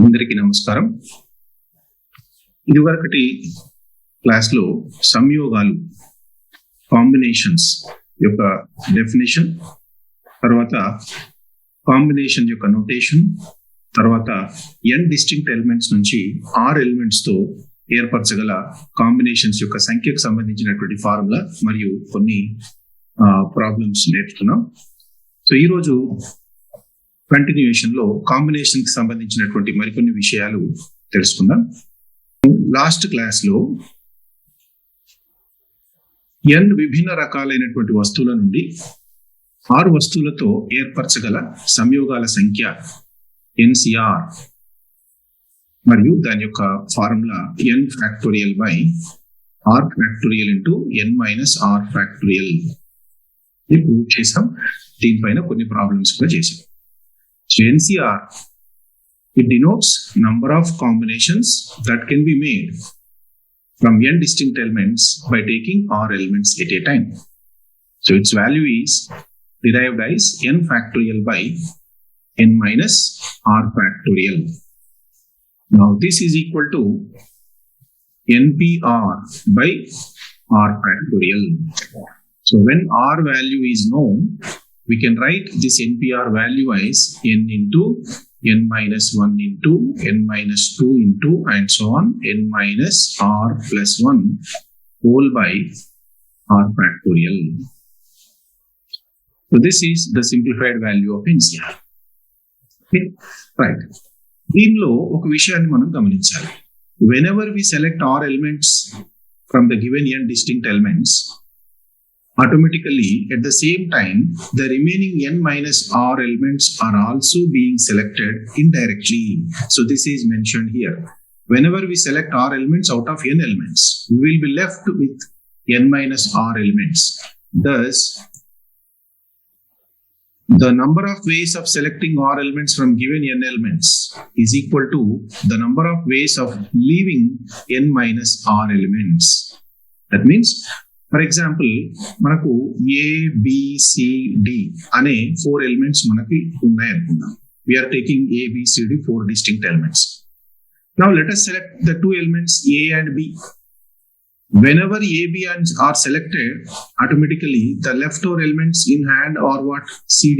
అందరికీ నమస్కారం. ఇదివరకటి క్లాస్లో సంయోగాలు కాంబినేషన్స్ యొక్క డెఫినేషన్, తర్వాత కాంబినేషన్ యొక్క నోటేషన్, తర్వాత n డిస్టింక్ట్ ఎలిమెంట్స్ నుంచి r ఎలిమెంట్స్ తో ఏర్పరచగల కాంబినేషన్స్ యొక్క సంఖ్యకు సంబంధించినటువంటి ఫార్ములా మరియు కొన్ని ప్రాబ్లమ్స్ నేర్చుకున్నాం. సో ఈరోజు కంటిన్యూయేషన్ లో కాంబినేషన్ కి సంబంధించినటువంటి మరికొన్ని విషయాలు తెలుసుకుందాం. లాస్ట్ క్లాస్ లో n విభిన్న రకాలైనటువంటి వస్తువుల నుండి 6 వస్తువులతో ఏర్పరచగల సంయోగాల సంఖ్య NCR మరియు దాని యొక్క formula n factorial by r factorial into n minus r factorial ఇది ప్రూవ్ చేసాం. దీనిపైన కొన్ని ప్రాబ్లమ్స్ కూడా చేసాం. So NCR, it denotes number of combinations that can be made from n distinct elements by taking r elements at a time. So its value is derived as n factorial by n minus r factorial. Now this is equal to npr by r factorial. So when r value is known, we can write this NPR value as n into n minus 1 into n minus 2 into and so on n minus r plus 1 whole by r factorial. So this is the simplified value of NCR. Okay, right. దీనిలో ఒక విషయాన్ని మనం గమనించాలి. Whenever we select r elements from the given n distinct elements, automatically at the same time the remaining n minus r elements are also being selected indirectly. So this is mentioned here. Whenever we select r elements out of n elements, we will be left with n minus r elements. Thus the number of ways of selecting r elements from given n elements is equal to the number of ways of leaving n minus r elements. That means, for example మనకు ABCD అనే 4 elements మనకి ఉన్నాయి అనుకుందాం. We're taking ABCD 4 distinct elements. Now let us select the 2 elements A and B. Whenever A, B are selected, automatically the leftover elements in hand are what? CD.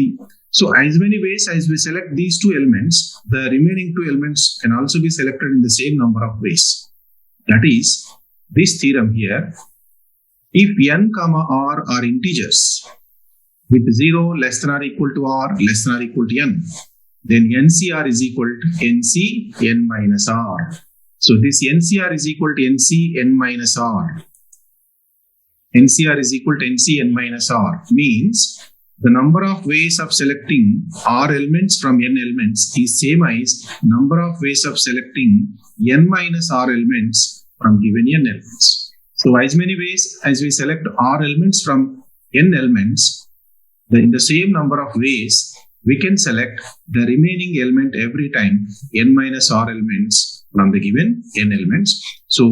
So as many ways as we select these 2 elements, the remaining 2 elements can also be selected in the same number of ways. That is, this theorem here, if n comma r are integers with 0 less than or equal to r less than or equal to n, then NCR is equal to NC n minus r. So this NCR is equal to NC n minus r. NCR is equal to NC n minus r means the number of ways of selecting r elements from n elements is same as number of ways of selecting n minus r elements from given n elements. So as many ways as we select r elements from n elements, in the same number of ways, we can select the remaining element every time n minus r elements from the given n elements. So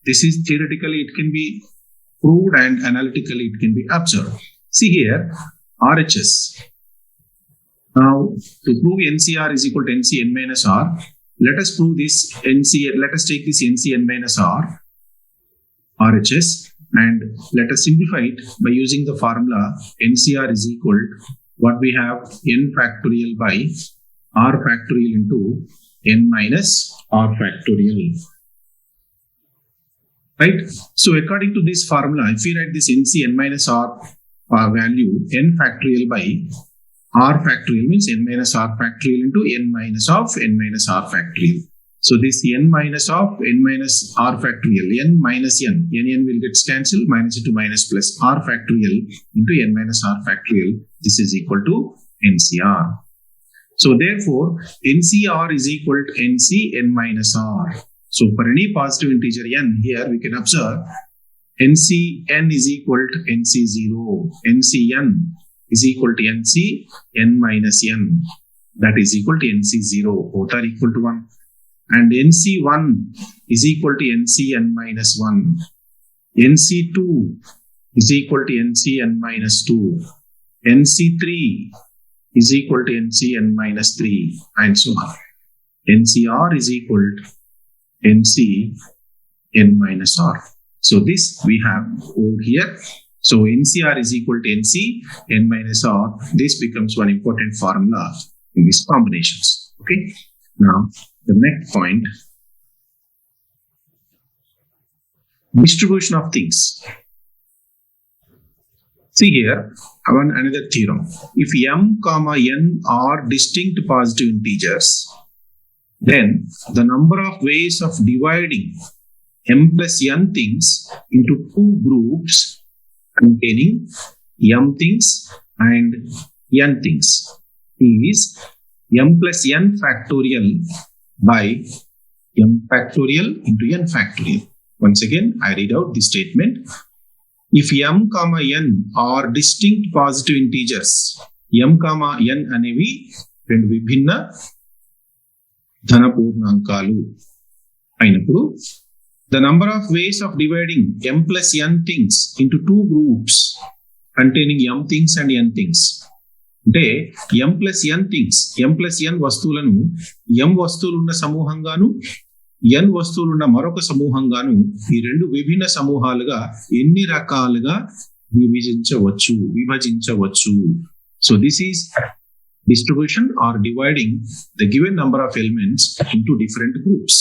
this is theoretically it can be proved and analytically it can be observed. See here, RHS. Now to prove NCR is equal to NC n minus r, let us prove this NC, let us take this NC n minus r RHS and let us simplify it by using the formula NCR is equal to what we have n factorial by r factorial into n minus r factorial. Right? So according to this formula, if we write this NC n minus r value n factorial by r factorial means n minus r factorial into n minus of n minus r factorial. So this n minus of n minus r factorial, n minus n will get cancelled, minus into minus plus r factorial into n minus r factorial. This is equal to NCR. So therefore, NCR is equal to NC n minus r. So for any positive integer n, here we can observe NCn is equal to NC0, NCn is equal to NC n minus n, that is equal to NC0, both are equal to 1. And NC1 is equal to NCn minus 1. NC2 is equal to NCn minus 2. NC3 is equal to NCn minus 3 and so on. NCR is equal to NC n minus R. So this we have over here. So NCR is equal to NC n minus R. This becomes one important formula in these combinations. Okay. Now the next point, distribution of things. See here, another theorem. If m comma n are distinct positive integers, then the number of ways of dividing m plus n things into two groups containing m things and n things is m plus n factorial by m factorial into n factorial. Once again, I read out the statement. If m comma n are distinct positive integers, m comma n అనేవి రెండు విభిన్న ధన పూర్ణాంకాలు అయినప్పుడు, the number of ways of dividing m plus n things into two groups containing m things and n things. అంటే m plus n things, m plus n వస్తువులను m వస్తువులున్న సమూహంగాను n వస్తువులున్న మరొక సమూహంగాను ఈ రెండు విభిన్న సమూహాలుగా ఎన్ని రకాలుగా విభజించవచ్చు. So this is distribution or dividing the given number of elements into different groups.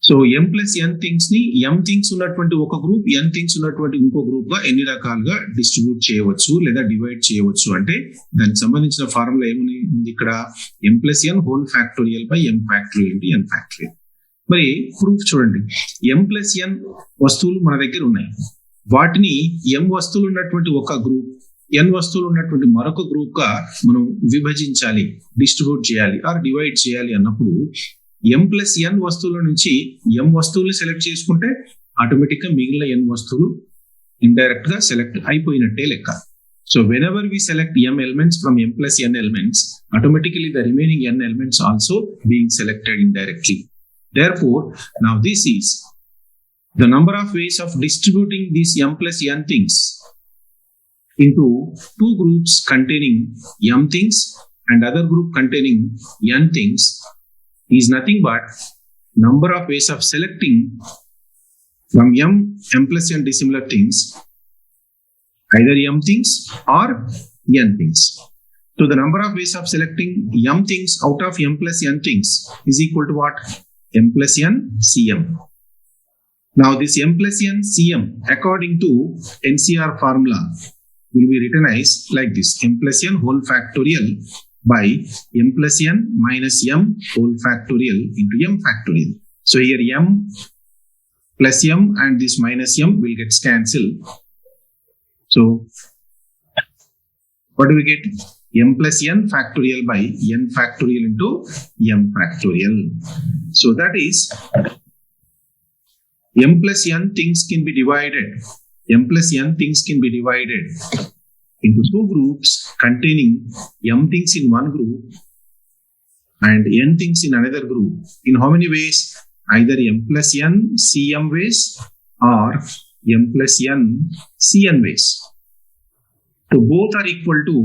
So m plus n things ని m things ఉన్నటువంటి ఒక గ్రూప్, n things ఉన్నటువంటి ఇంకో గ్రూప్ గా ఎన్ని రకాలుగా డిస్ట్రిబ్యూట్ చేయవచ్చు లేదా డివైడ్ చేయవచ్చు అంటే దానికి సంబంధించిన ఫార్ములా ఏముంది ఇక్కడ, m plus n whole factorial by m factorial into n factorial. మరి ప్రూఫ్ చూడండి, m plus n వస్తువులు మన దగ్గర ఉన్నాయి, వాటిని m వస్తువులు ఉన్నటువంటి ఒక గ్రూప్, n వస్తువులు ఉన్నటువంటి మరొక గ్రూప్ గా మనం విభజించాలి, డిస్ట్రిబ్యూట్ చేయాలి ఆర్ డివైడ్ చేయాలి అన్నప్పుడు m plus n వస్తువుల నుంచి m వస్తువులు సెలెక్ట్ చేసుకుంటే ఆటోమేటిక్ గా మిగిలిన n వస్తువులు ఇండైరెక్ట్ గా సెలెక్ట్ అయిపోయినట్టే లెక్క. So whenever we select m elements from m plus n elements, automatically the remaining n elements also being selected indirectly. Therefore, now this is the number of ways of distributing these m plus n things into two groups containing m things and other group containing n things is nothing but number of ways of selecting from m plus n dissimilar things, either m things or n things. So the number of ways of selecting m things out of m plus n things is equal to what? M plus n Cm. Now this m plus n Cm according to NCR formula will be written as like this: m plus n whole factorial by m plus n minus m whole factorial into m factorial. So here m plus m and this minus m will get cancelled. So what do we get? M plus n factorial by n factorial into m factorial. So that is m plus n things can be divided. M plus n things can be divided into two groups containing m things in one group and n things in another group. In how many ways? Either m plus n Cm ways or m plus n Cn ways. So both are equal to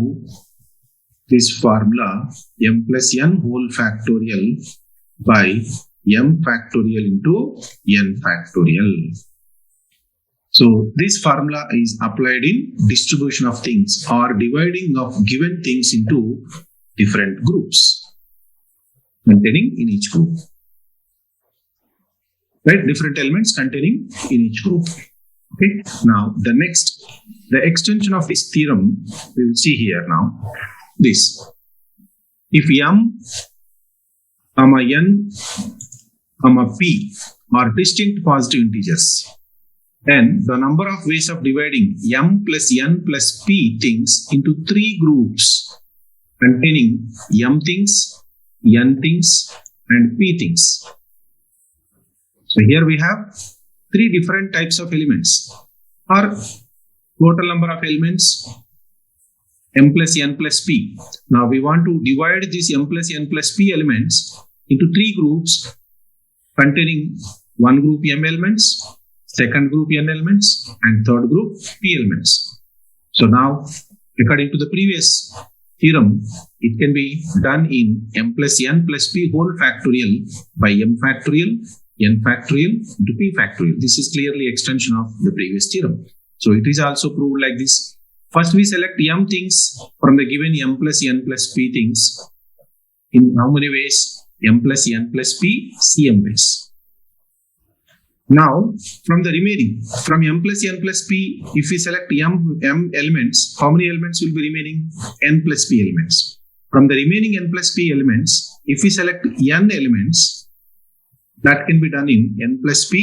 this formula m plus n whole factorial by m factorial into n factorial. So this formula is applied in distribution of things or dividing of given things into different groups containing in each group. Right? Different elements containing in each group. Okay. Now the extension of this theorem we will see here now. This: if m, n, p are distinct positive integers, then the number of ways of dividing m plus n plus p things into three groups containing m things, n things, and p things. So here we have three different types of elements, or total number of elements m plus n plus p. Now we want to divide these m plus n plus p elements into three groups containing one group m elements, second group n elements, and third group p elements. So now, according to the previous theorem, it can be done in m plus n plus p whole factorial by m factorial, n factorial into p factorial. This is clearly extension of the previous theorem. So it is also proved like this. First we select m things from the given m plus n plus p things in how many ways? M plus n plus p cm ways. Now from the remaining, from m plus n plus p, if we select m elements, how many elements will be remaining? N plus p elements. From the remaining n plus p elements, if we select n elements, that can be done in n plus p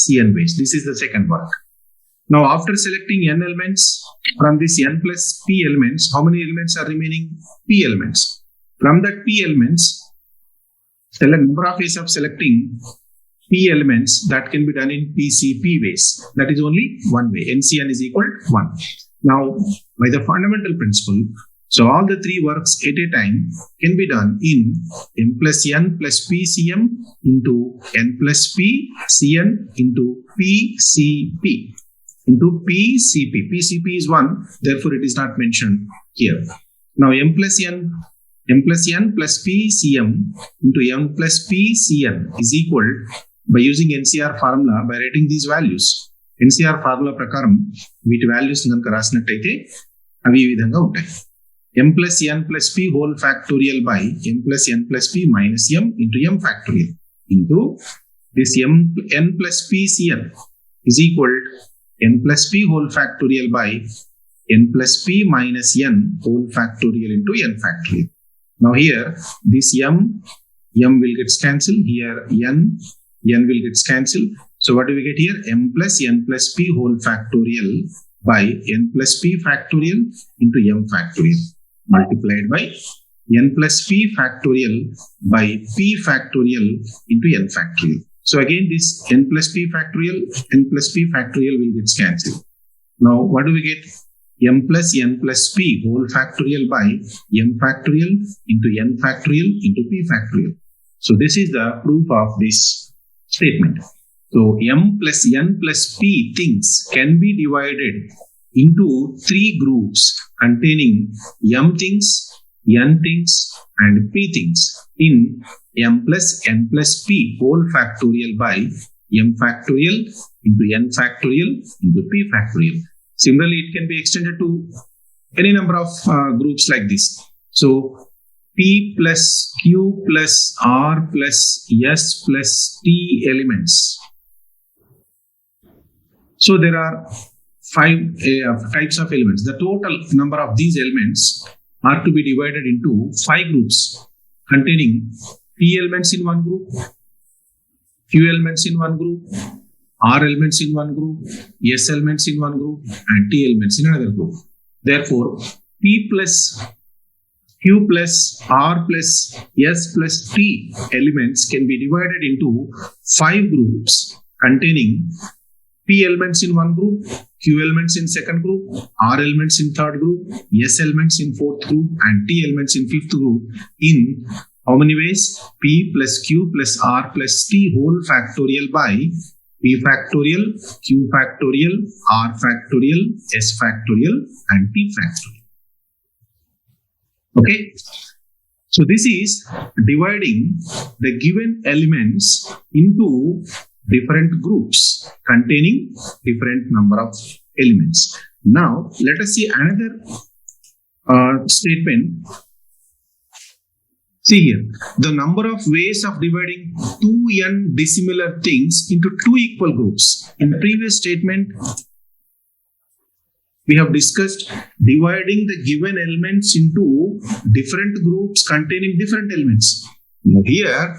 cn ways. This is the second work. Now after selecting n elements, from this n plus p elements, how many elements are remaining? P elements. From that p elements, select number of ways of selecting p elements, that can be done in PCP ways. That is only one way. NCN is equal to 1. Now, by the fundamental principle, so all the three works at a time can be done in m plus n plus p cm into n plus p cn into PCP into PCP. PCP is 1, therefore it is not mentioned here. Now m plus n plus p cm into m plus p cn is equal, by using NCR formula, by writing these values. NCR formula ప్రకారం వీటి values కనుక రాసినట్టయితే అవి ఈ విధంగా ఉంటాయి. m plus n plus p whole factorial by m plus n plus p minus m into m factorial into this n plus p cn is equal n plus p whole factorial by n plus p minus n whole factorial into n factorial. Now here this m will get cancelled, here n will get cancelled. So what do we get here? m plus n plus p whole factorial by n plus p factorial into m factorial multiplied by n plus p factorial by p factorial into n factorial. So again this n plus p factorial will get cancelled. Now what do we get? m plus n plus p whole factorial by m factorial into n factorial into p factorial. So this is the proof of this statement. So m plus n plus p things can be divided into three groups containing m things, n things and p things in m plus n plus p whole factorial by m factorial into n factorial into p factorial. Similarly, it can be extended to any number of groups like this. So P plus Q plus R plus S plus T elements. So there are 5 types of elements. The total number of these elements are to be divided into 5 groups containing P elements in one group, Q elements in one group, R elements in one group, S elements in one group and T elements in another group. Therefore, P plus Q plus R plus S plus T elements can be divided into 5 groups containing P elements in one group, Q elements in second group, R elements in third group, S elements in fourth group and T elements in fifth group in how many ways? P plus Q plus R plus T whole factorial by P factorial, Q factorial, R factorial, S factorial and T factorial. Okay, so this is dividing the given elements into different groups containing different number of elements. Now let us see another statement. See here, the number of ways of dividing 2n dissimilar things into 2 equal groups. In the previous statement, we have discussed dividing the given elements into different groups containing different elements. Now here,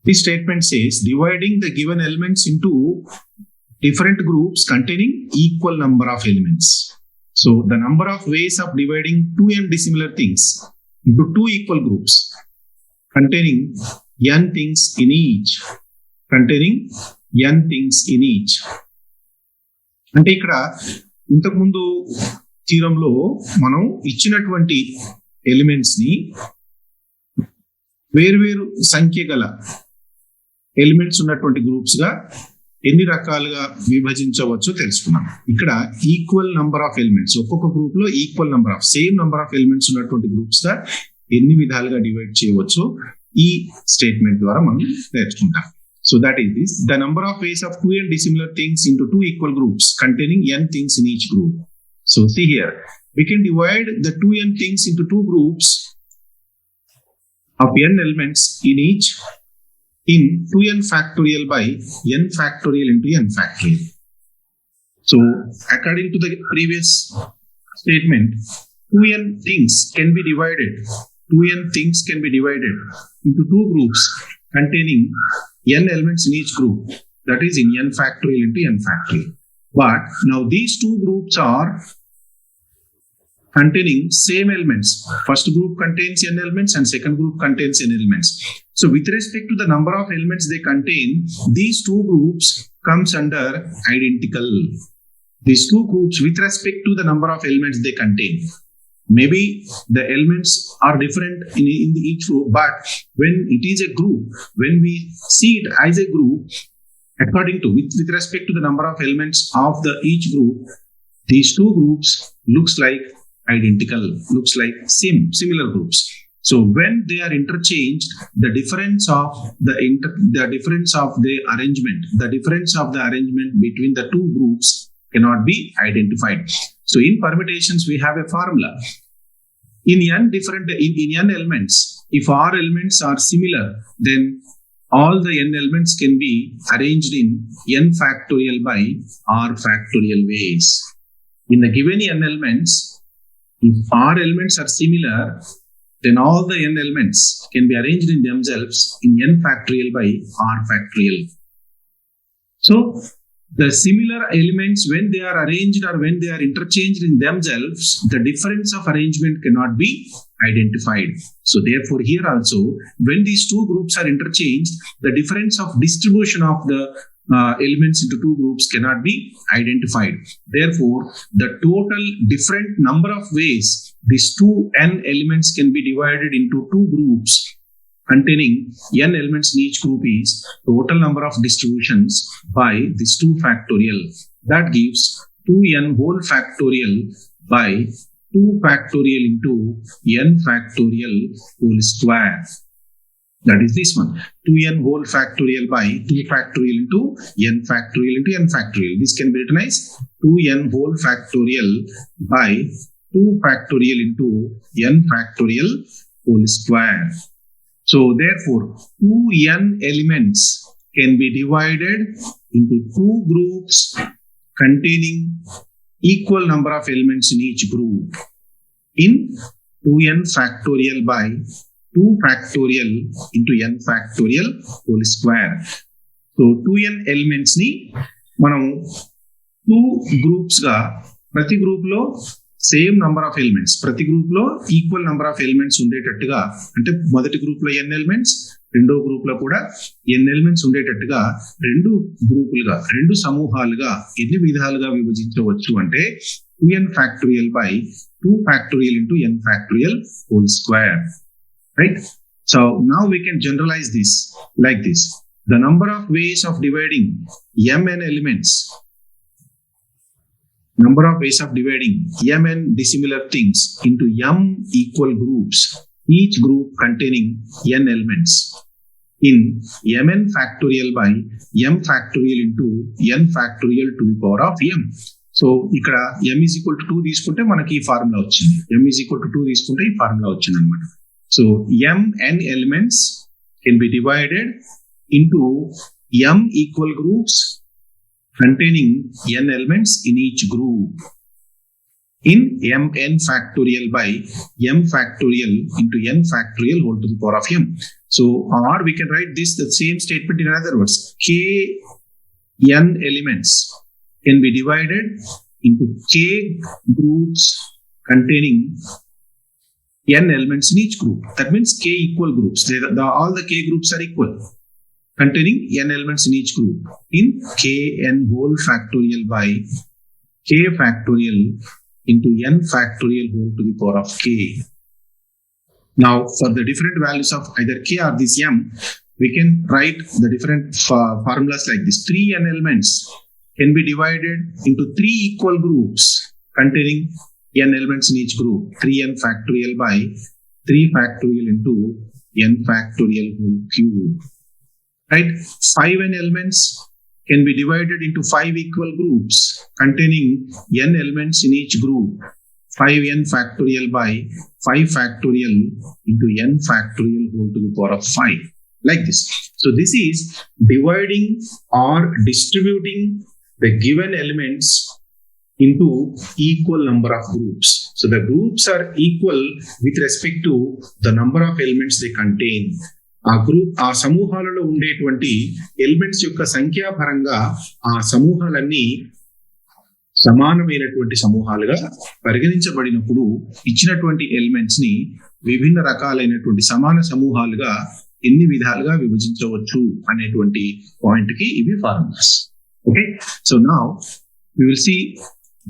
this statement says dividing the given elements into different groups containing equal number of elements. So the number of ways of dividing 2n dissimilar things into 2 equal groups containing n things in each. అంటే ఇక్కడ ఇంతకుముందు థీరంలో మనం ఇచ్చినటువంటి elements ని వేరువేరు సంఖ్య గల elements ఉన్నటువంటి గ్రూప్స్ గా ఎన్ని రకాలుగా విభజించవచ్చో తెలుసుకున్నాం. ఇక్కడ ఈక్వల్ నంబర్ ఆఫ్ ఎలిమెంట్స్, ఒక్కొక్క గ్రూప్ లో equal number of same number of elements ఉన్నటువంటి గ్రూప్స్ గా ఎన్ని విధాలుగా డివైడ్ చేయవచ్చో ఈ స్టేట్మెంట్ ద్వారా మనం నేర్చుకుంటాం. So that is this, the number of ways of 2n dissimilar things into 2 equal groups containing n things in each group. So see here, we can divide the 2n things into 2 groups of n elements in each in 2n factorial by n factorial into n factorial. So according to the previous statement, 2n things can be divided into 2 groups containing n elements in each group, that is in n factorial into n factorial. But now these 2 groups are containing same elements. First group contains n elements and second group contains n elements. So with respect to the number of elements they contain, these 2 groups comes under identical. These 2 groups with respect to the number of elements they contain. Maybe the elements are different in each group, but when it is a group, when we see it as a group, according to with respect to the number of elements of the each group, these 2 groups looks like identical, looks like similar groups. So when they are interchanged, the difference of the arrangement between the 2 groups cannot be identified. So in permutations, we have a formula. In n elements, if r elements are similar, then all the n elements can be arranged in n factorial by r factorial ways. In the given n elements, if r elements are similar, then all the n elements can be arranged in themselves in n factorial by r factorial. So the similar elements, when they are arranged or when they are interchanged in themselves, the difference of arrangement cannot be identified. So therefore here also, when these 2 groups are interchanged, the difference of distribution of the elements into 2 groups cannot be identified. Therefore, the total different number of ways these 2n elements can be divided into 2 groups containing n elements in each group is total number of distributions by this 2 factorial. That gives 2n whole factorial by 2 factorial into n factorial whole square. That is this one, 2n whole factorial by 2 factorial into n factorial into n factorial. This can be written as 2n whole factorial by 2 factorial into n factorial whole square. So therefore, 2n elements can be divided into 2 groups containing equal number of elements in each group in 2n factorial by 2 factorial into n factorial whole square. So 2n elements ni మనం 2 groups గా, ప్రతి group లో same number of elements, ప్రతి group లో equal number of elements ఉండేటట్టుగా, అంటే మొదటి group లో n ఎలిమెంట్స్, రెండో గ్రూప్ లో కూడా n ఎలిమెంట్స్ ఉండేటట్టుగా 2 గ్రూపులుగా, 2 సమూహాలుగా ఎన్ని విధాలుగా విభజించవచ్చు అంటే 2n factorial by 2 factorial into n factorial whole square. Right? So now we can generalize this like this. The number of ways of dividing mn elements, number of ways of dividing mn dissimilar things into m equal groups, each group containing n elements in mn factorial by m factorial into n factorial to the power of m. So ఇక్కడ m is equal to 2 తీసుకుంటే మనకి ఈ formula వచ్చింది, m is equal to 2 తీసుకుంటే ఈ formula వచ్చింది అన్నమాట. So mn elements can be divided into m equal groups containing n elements in each group in mn factorial by m factorial into n factorial whole to the power of m. So or we can write this the same statement in other words, k n elements can be divided into k groups containing n elements in each group. That means k equal groups. All the k groups are equal, containing n elements in each group in kn whole factorial by k factorial into n factorial whole to the power of k. Now for the different values of either k or this m, we can write the different formulas like this. 3n elements can be divided into 3 equal groups containing n elements in each group. 3n factorial by 3 factorial into n factorial whole cube. Right? 5n elements can be divided into 5 equal groups containing n elements in each group. 5n factorial by 5 factorial into n factorial whole to the power of 5. Like this. So this is dividing or distributing the given elements into equal number of groups. So the groups are equal with respect to the number of elements they contain. ఆ సమూహాలలో ఉండేటువంటి elements యొక్క సంఖ్యాపరంగా ఆ సమూహాలన్నీ సమానమైనటువంటి సమూహాలుగా పరిగణించబడినప్పుడు ఇచ్చినటువంటి elements ని విభిన్న రకాలైనటువంటి సమాన సమూహాలుగా ఎన్ని విధాలుగా విభజించవచ్చు అనేటువంటి పాయింట్ కి ఇవి formulas. Okay, so now we will see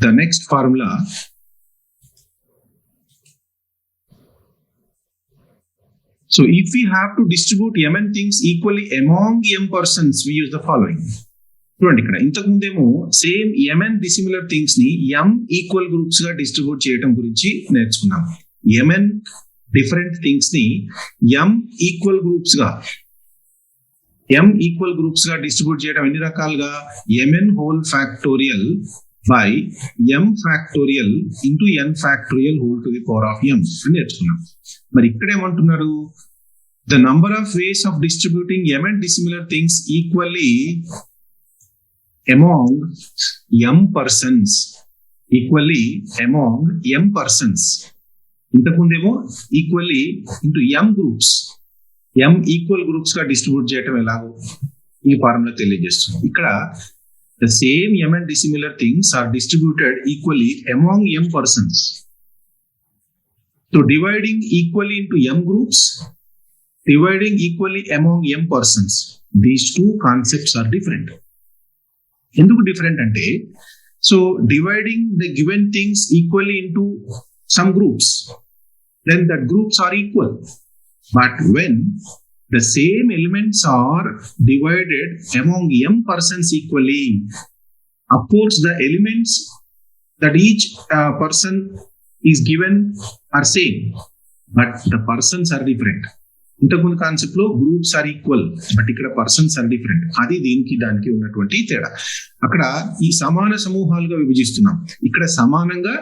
the next formula. So if we have to distribute mn things equally among m persons, we use the following. చూడండి, ఇక్కడ ఇంతకు ముందేమో సేమ్ mn డిసిమిలర్ థింగ్స్ ని m equal groups గా distribute చేయడం గురించి నేర్చుకున్నాం. mn different things ని m ఈక్వల్ గ్రూప్స్ గా డిస్ట్రిబ్యూట్ చేయడం ఎన్ని రకాలుగా? mn whole factorial by m factorial into n factorial whole to the power of m అని నేర్చుకున్నాం. మరి ఇక్కడ ఏమంటున్నారు? The number of ways of distributing mn dissimilar things equally among m persons. ఇంతకుముందేమో equally into m groups, m equal groups గా distribute చేయటం ఎలాగో ఈ ఫార్ములా తెలియజేస్తుంది. ఇక్కడ the same mn dissimilar things are distributed equally among m persons. So dividing equally into m groups, dividing equally among m persons, these two concepts are different. ఎందుకు different అంటే, so dividing the given things equally into some groups, then the groups are equal. But when the same elements are divided among m persons equally, of course the elements that each person is given are same, but the persons are different. ఇంతకుముందు concept లో groups are equal, but ఇక్కడ persons are different. అది దీనికి దానికి ఉన్నటువంటి తేడా. అక్కడ ఈ సమాన సమూహాలుగా విభజిస్తున్నాం, ఇక్కడ సమానంగా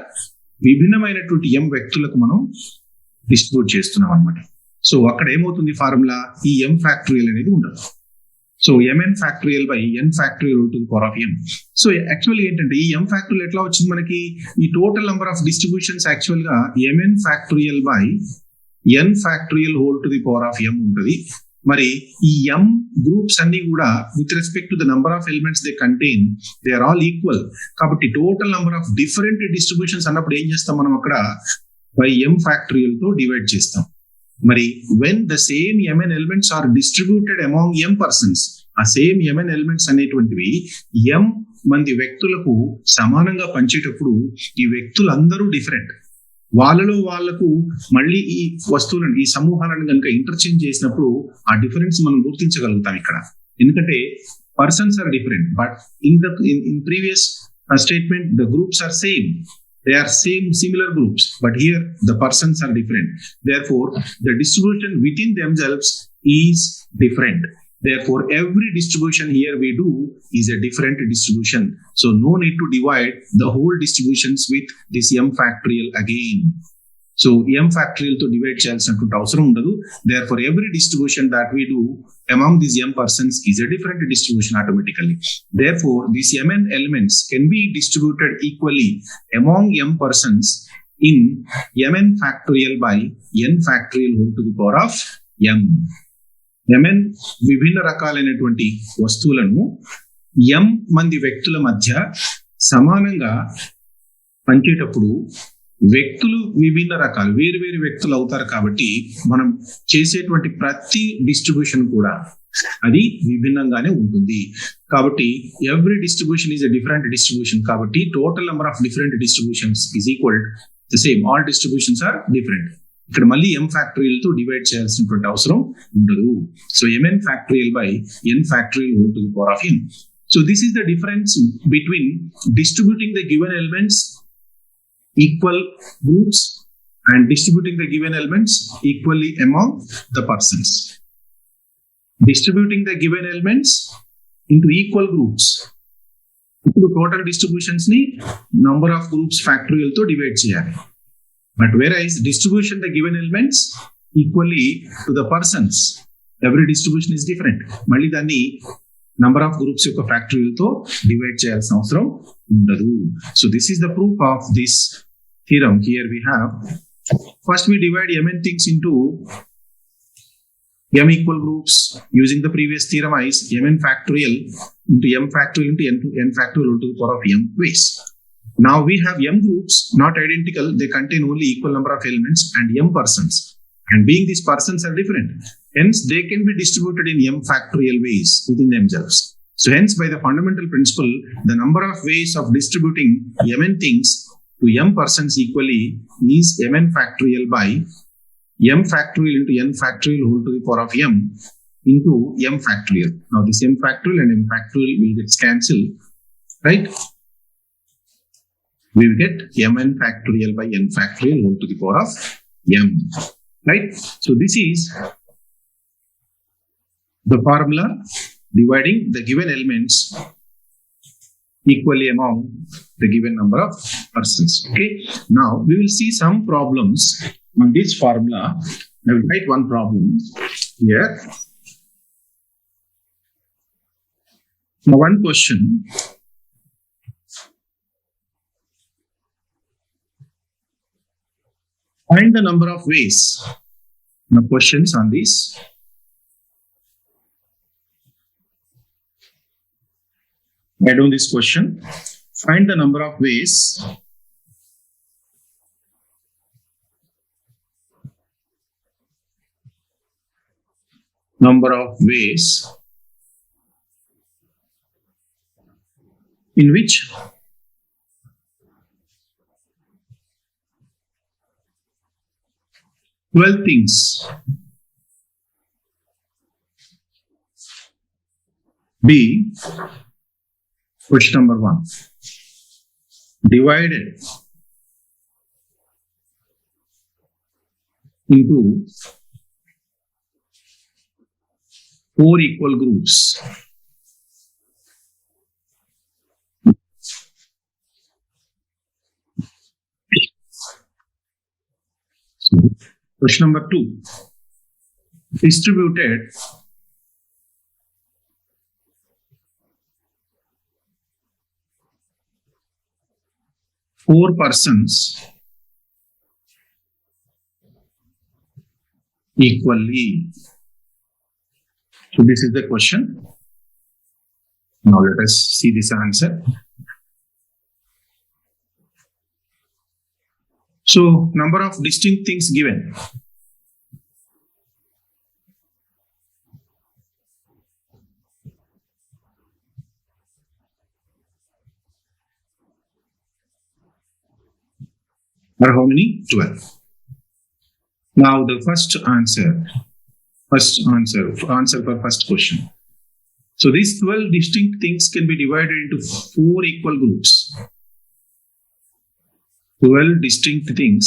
విభిన్నమైనటువంటి m వ్యక్తులకు మనం డిస్ట్రిబ్యూట్ చేస్తున్నాం అనమాట. సో అక్కడ ఏమవుతుంది ఫార్ములా? ఈ m ఫ్యాక్టోరియల్ అనేది ఉండదు. So mn factorial by n factorial to the power of m. So యాక్చువల్గా ఏంటంటే ఈ m ఫ్యాక్టోరియల్ ఎట్లా వచ్చింది మనకి? ఈ total number of distributions actual గా mn factorial by n factorial whole to the power of m ఉంటుంది. మరి ఈ m గ్రూప్స్ అన్ని కూడా with respect to the number of elements they contain, they are all equal. కాబట్టి total number of different distributions అన్నప్పుడు ఏం చేస్తాం మనం? అక్కడ బై m ఫ్యాక్టోరియల్ తో డివైడ్ చేస్తాం. మరి when the same mn elements are distributed among m persons, ఆ సేమ్ mn ఎలిమెంట్స్ అనేటువంటివి m మంది వ్యక్తులకు సమానంగా పంచేటప్పుడు ఈ వ్యక్తులందరూ డిఫరెంట్. వాళ్ళలో వాళ్లకు మళ్ళీ ఈ వస్తువులను, ఈ సమూహాలను కనుక ఇంటర్చేంజ్ చేసినప్పుడు ఆ డిఫరెన్స్ మనం గుర్తించగలుగుతాం ఇక్కడ. ఎందుకంటే persons are different, but in previous statement the groups are same. They are similar groups, but here the persons are different. Therefore, the distribution within themselves is different. Therefore, every distribution here we do is a different distribution. So, no need to divide the whole distributions with this m factorial again. So, m factorial to divide చేయాల్సినటువంటి అవసరం ఉండదు. Therefore, every distribution that we do among these m persons is a different distribution automatically. Therefore, these mn elements can be distributed equally among m persons in mn factorial by n factorial whole to the power of m. mn విభిన్న రకాలైనటువంటి వస్తువులను m మంది వ్యక్తుల మధ్య సమానంగా పంచేటప్పుడు వ్యక్తులు విభిన్న రకాలు, వేరు వేరు వ్యక్తులు అవుతారు. కాబట్టి మనం చేసేటువంటి ప్రతి డిస్ట్రిబ్యూషన్ కూడా అది విభిన్నంగానే ఉంటుంది. కాబట్టి every distribution is a different distribution. కాబట్టి total number of different distributions is equal the same. All distributions are different. ఇక్కడ మళ్ళీ m ఫ్యాక్టోరియల్ తో డివైడ్ చేయాల్సినటువంటి అవసరం ఉండదు. So mn factorial by n factorial whole to the power of n. So this is the difference between distributing the given elements equal groups and distributing the given elements equally among the persons. Distributing the given elements into equal groups. ఇప్పుడు total distributions ని number of groups factorial తో divide చేయాలి. But whereas distribution the given elements equally to the persons, every distribution is different. మళ్ళీ దాన్ని number of groups యొక్క factorial తో divide చేయాల్సిన అవసరం ఉండదు. So this is the proof of this theorem. Here we have, first we divide mn things into m equal groups using the previous theorem is mn factorial into m factorial into n factorial to the power of m ways. Now we have m groups not identical, they contain only equal number of elements and m persons, and being these persons are different, hence they can be distributed in m factorial ways within themselves. So hence by the fundamental principle, the number of ways of distributing mn things to m persons equally is mn factorial by m factorial into n factorial whole to the power of m into m factorial. Now this m factorial and m factorial will get cancelled, right? We will get mn factorial by n factorial whole to the power of m, right? So this is the formula dividing the given elements equally among the given number of persons. Okay, now we will see some problems on this formula. I will write one problem here. Now one question: find the number of ways. Now questions on this. I do this question. Find the number of ways in which twelve things be, question number 1, divided into 4 equal groups. Question number 2, distributed four persons equally. So this is the question. Now let us see this answer. So number of distinct things given. Are how many? 12. Now the first answer for first question. So these 12 distinct things can be divided into 4 equal groups. 12 distinct things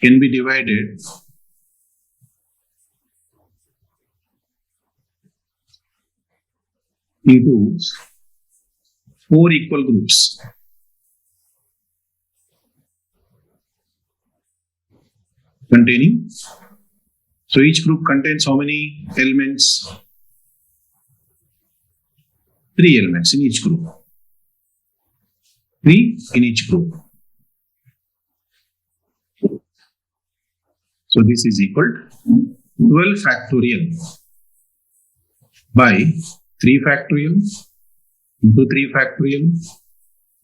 can be divided into 4 equal groups. Containing, so each group contains how many elements? 3 elements in each group. 3 in each group. So this is equal to 12 factorial by 3 factorial into 3 factorial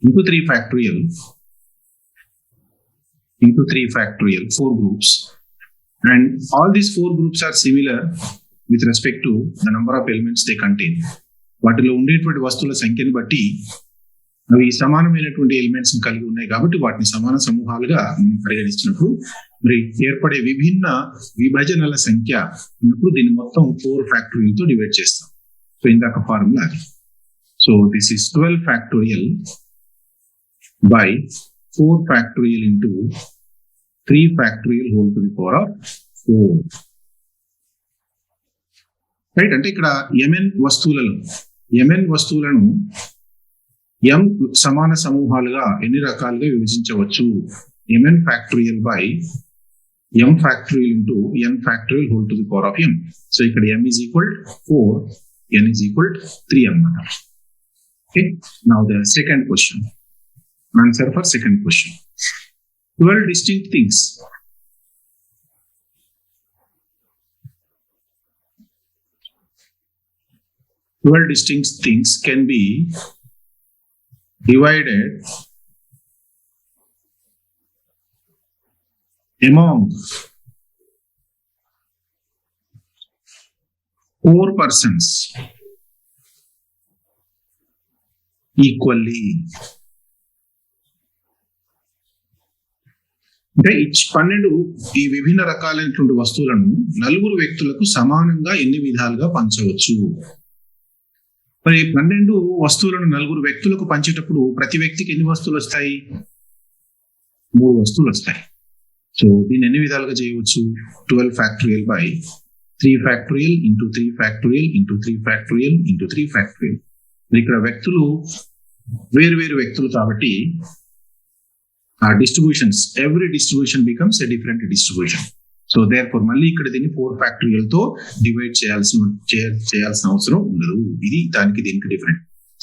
into 3 factorial into 3 factorial, 4 groups. And all these 4 groups are similar with respect to the number of elements they contain. వాటిలో ఉండేటువంటి వస్తువుల సంఖ్యను బట్టి అవి సమానమైనటువంటి elements కలిగి ఉన్నాయి కాబట్టి వాటిని సమాన సమూహాలుగా మనం పరిగణిస్తున్నప్పుడు మరి ఏర్పడే విభిన్న విభజనల సంఖ్య ఉన్నప్పుడు దీన్ని మొత్తం 4 ఫ్యాక్టోరియల్ తో డివైడ్ చేస్తాం. సో ఇందాక ఫార్ములా అది. So this is 12 factorial by 4 factorial into 3 factorial whole to the power of 4. Right, అంటే ఇక్కడ mn వస్తువులను m సమాన సమూహాలుగా ఎన్ని రకాలుగా విభజించవచ్చు. mn factorial by m factorial into n factorial whole to the power of m. So ఇక్కడ m is equal to 4, n is equal to 3 అన్నమాట. Okay, now the second question. Answer for second question. 12 distinct things. Twelve distinct things can be divided among 4 persons equally. అంటే 12 ఈ విభిన్న రకాలైనటువంటి వస్తువులను 4 వ్యక్తులకు సమానంగా ఎన్ని విధాలుగా పంచవచ్చు. మరి 12 వస్తువులను 4 వ్యక్తులకు పంచేటప్పుడు ప్రతి వ్యక్తికి ఎన్ని వస్తువులు వస్తాయి? 3 వస్తువులు వస్తాయి. సో దీన్ని ఎన్ని విధాలుగా చేయవచ్చు? 12 factorial by 3 factorial into 3 factorial into 3 factorial into 3 factorial. ఇక్కడ వ్యక్తులు వేరు వ్యక్తులు కాబట్టి distributions, every distribution becomes a different distribution. So therefore మళ్ళీ ఇక్కడ దీన్ని 4 ఫ్యాక్టోరియల్ తో డివైడ్ చేయాల్సిన అవసరం ఉండదు. ఇది దీనికి డిఫరెంట్.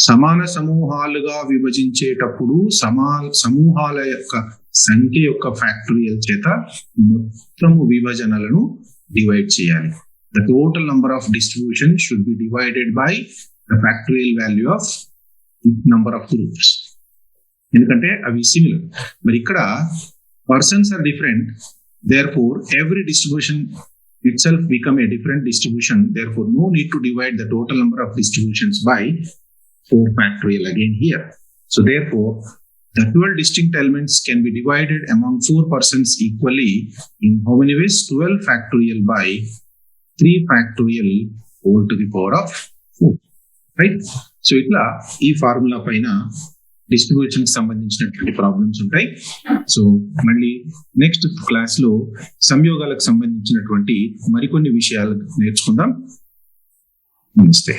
సమాన సమూహాలుగా విభజించేటప్పుడు సమూహాల యొక్క సంఖ్య యొక్క ఫ్యాక్టోరియల్ చేత మొత్తము విభజనలను డివైడ్ చేయాలి. The total number of distribution should be divided by the factorial value of number of groups. ఎందుకంటే అవి సిమిలర్. మరి ఇక్కడ persons are different, therefore every distribution itself become a different distribution, therefore no need to divide the total number of distributions by 4 factorial again here. So therefore the 12 distinct elements can be divided among 4 persons equally in how many ways? 12 factorial by 3 factorial whole to the power of 4. Right? So itla ee formula paina distribution కి సంబంధించినటువంటి problems ఉంటాయి. So మళ్ళీ next class లో సంయోగాలకు సంబంధించినటువంటి మరికొన్ని విషయాలు నేర్చుకుందాం. నమస్తే.